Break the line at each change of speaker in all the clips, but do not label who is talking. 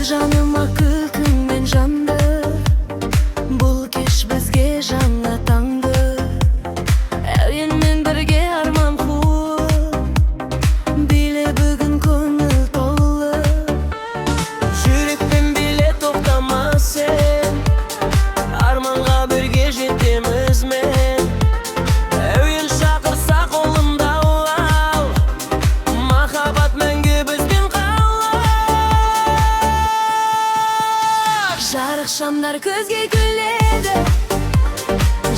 жаныма күлкің мен жанды, бұл кеш бізге жаңа таңды. Әуенмен бірге арман қуып, биле бүгін көңіл толы.
Жүрекпен биле тоқтама сен, арманға бірге жетеміз мен. Әуен шақырса қолымда ал, махаббат мәңгі бізбен қалар.
Жарық шамдар көзге күледі,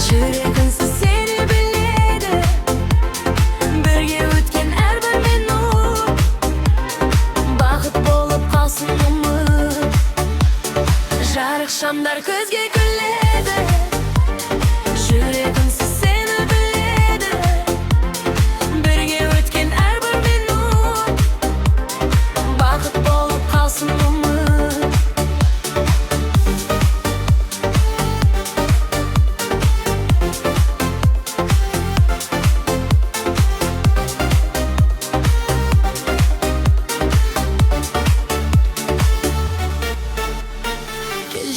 жүрегіңсіз сені біледі. Бірге өткен әрбір минут бақыт болып қалсын ұмыт. Жарық шамдар көзге күледі, жүрегіңсіз сені біледі. Бірге өткен әрбір минут бақыт болып қалсын ұмыт.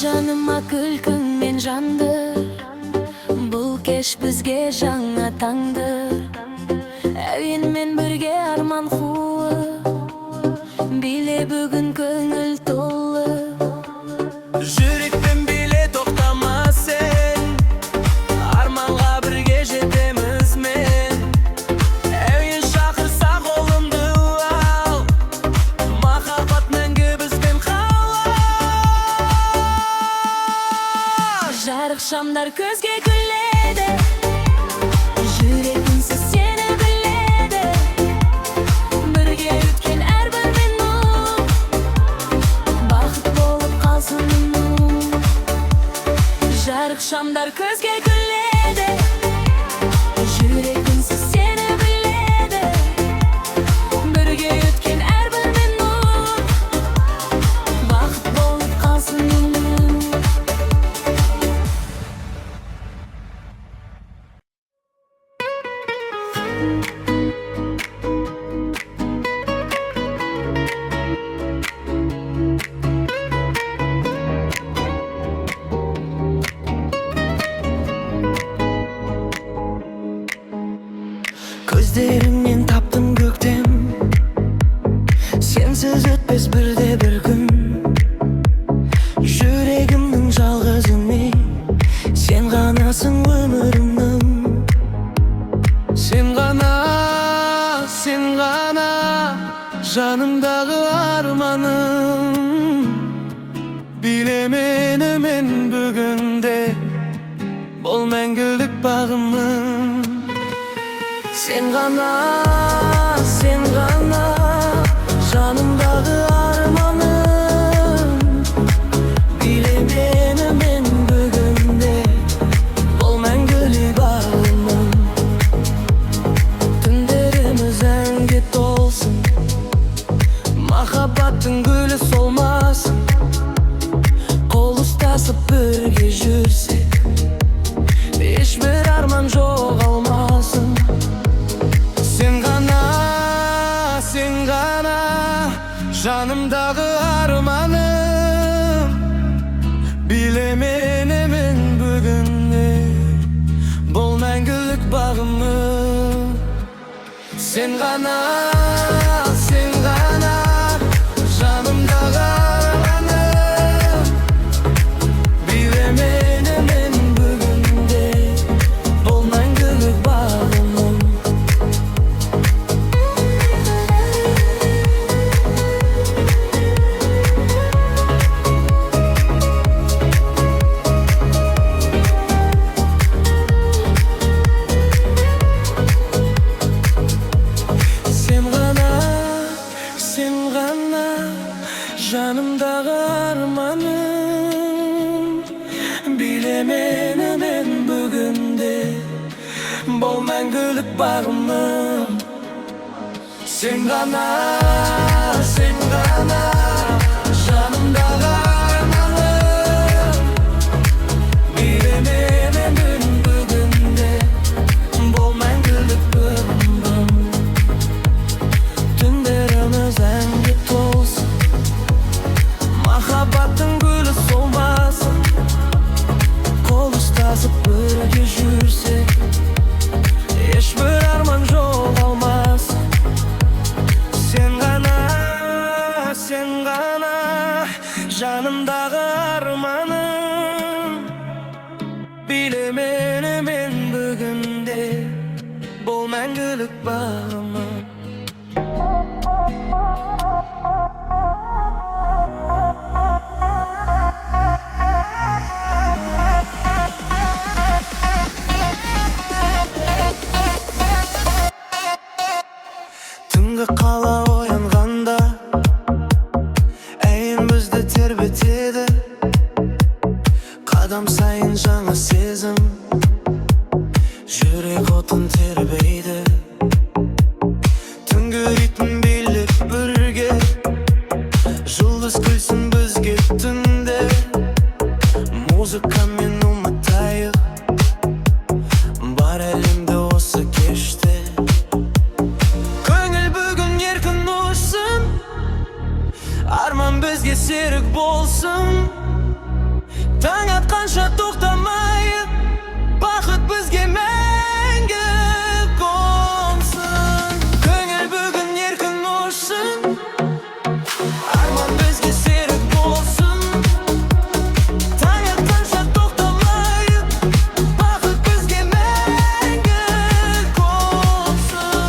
Жаныма күлкің мен жанды, бұл кеш бізге жаңа таңды. Әуенмен бірге арман қуып, биле бүгін көңіл толы.
Жүрекпен биле тоқтама сен, арманға бірге жетеміз мен. Әуен шақырса қолымды ал, махаббат мәңгі бізбен қалар.
Жарық шамдар көзге күледі, жүрегіңсіз сені біледі. Бірге өткен әрбір минут бақыт болып қалсын ұмыт. Жарық шамдар көзге күледі, жүрегіңсіз сені біледі. Бірге өткен әрбір минут бақыт болып қалсын ұмыт.
Көздеріңнен таптым көктем, сенсіз өтпес бірде бір күн. Жүрегімнің жалғыз үні, сен ғанасың өмірімнің. Сен ғана, жанымдағы арманым. Биле мені мен бүгінде, бұл мәңгілік бағымым. Sen ғана, жанымдағы арманым. Биле мені мен бүгінде, бұл мәңгілік бағымым. Түндеріміз әнге толсын, махаббаттың гүлі солмасын. Қол ұстасып бірге жүрсек, ешбір арман жоғалмасын. Sen ғана, жанымдағы арманым. Биле мені мен бүгінде, бұл мәңгілік бағымым. Sen ғана, жанымдағы арманым. Биле мені мен бүгінде, бұл мәңгілік бағымым. Жанымдағы арманым. Биле мені мен бүгінде, бұл мәңгілік бағымым. Sen ғана, жанымдағы арманым. Биле мені мен бүгінде, бұл мәңгілік бағымым. Түндеріміз әнге толсын, Махаббаттың гүлі солмасын, қол ұстасып бірге жүрсек, ешбір арман жоғалмасын. Сен ғана жанымдағы арманым. Биле мені мен бүгінде, бұл мәңгілік бағымым. Түнгі қала оянғанда, әйін бізді тербетеді. Қадам сайын жаңа сезім, жүрек отын тербейді. Түнгі ритм билеп бірге, жұлдыз күлсін бізге түнде. Музыкамен ұмытайық бар әлемді осы кеште. Арман бізге серік болсын, таң атқанша тоқтамайық, бақыт бізге мәңгі қонсын. Көңіл бүгін еркін ұшсын, арман бізге серік болсын, таң атқанша тоқтамайық, бақыт бізге мәңгі қонсын.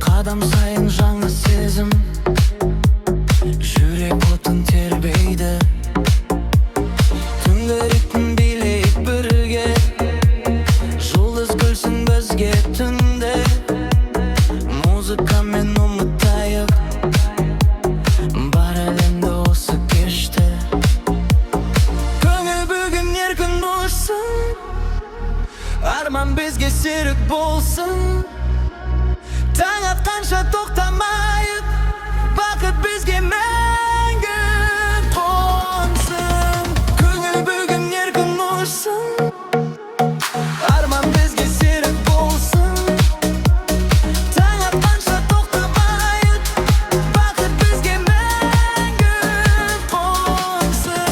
Қадам сайын жаңа сезім, жүрек отын тербейді. Түнгі ритм билейік бірге, жұлдыз күлсін бізге түнде. Музыкамен ұмытайық бар әлемді осы кеште. Көңіл бүгін еркін ұшсын, арман бізге серік болсын, таң атқанша тоқтамайық, бақыт бізге мәңгі қонсын. Көңіл бүгін еркін ұшсын, арман бізге серік болсын, таң атқанша тоқтамайық, бақыт бізге мәңгі қонсын.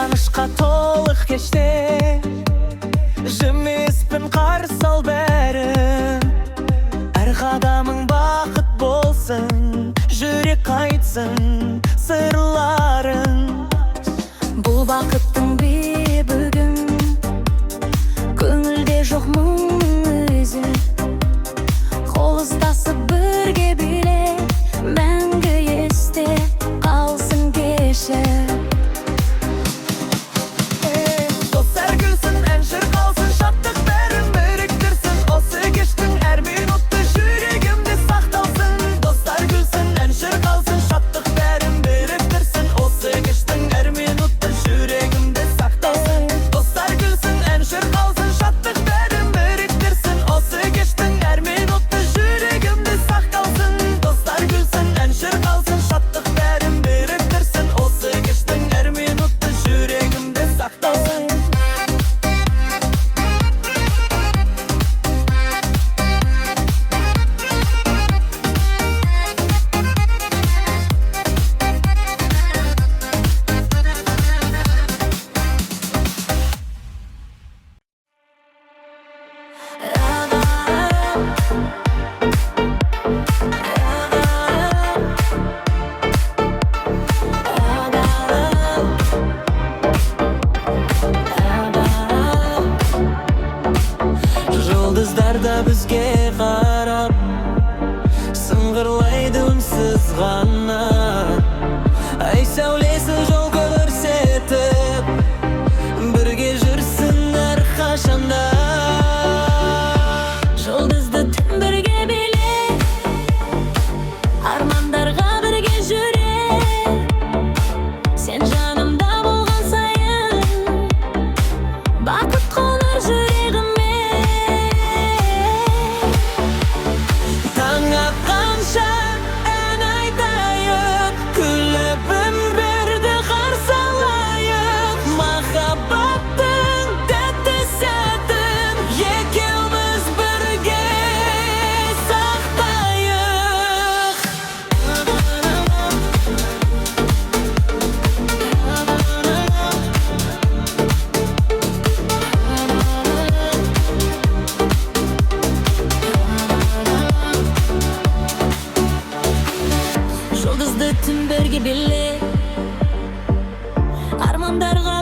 Kıvanışqa толық кеште Жымеспін қарсы ал бәрін Әр қадамың бақыт болсын Жүрек айтсын сырларын
Бұл бақыттың бе бүгін Көңілде жоқ мұңның өзі Қол ұстасып бірге биле Мәңгі есте қалсын кеші
Dostlar gülsün, en şırqalsın Şattық бәрін біріктірсін Осы кештің әр минутты жүрегімде сақталсын Dostlar gülsün, en şırqalsın Şattық бәрін біріктірсін Осы кештің әр минутты жүрегімде сақталсын Dostlar gülsün, en şırqalsın Şattық бәрін біріктірсін Осы кештің әр минутты жүрегімде сақталсын Dostlar gülsün, en şırqalsın Şattық бәрін біріктірсін Осы кештің әр минутты жүрегімде сақталсын Жұлдыздар да бізге қарап Сыңғырлайды үнсіз ғана Ай сәулесі жол көрсетіп Бірге жүрсін әрқашанда
Жұлдызды түн бірге биле Армандарға бірге жүре Сен жанымда болған сайын Бақыт қонар жүрегіме
Таң атқанша ән айтайық Күліп өмірді қарсы алайық Махаббаттың тәтті сәтін Екеуміз бірге сақтайық
Жұлдызды түн бірге биле Армандарға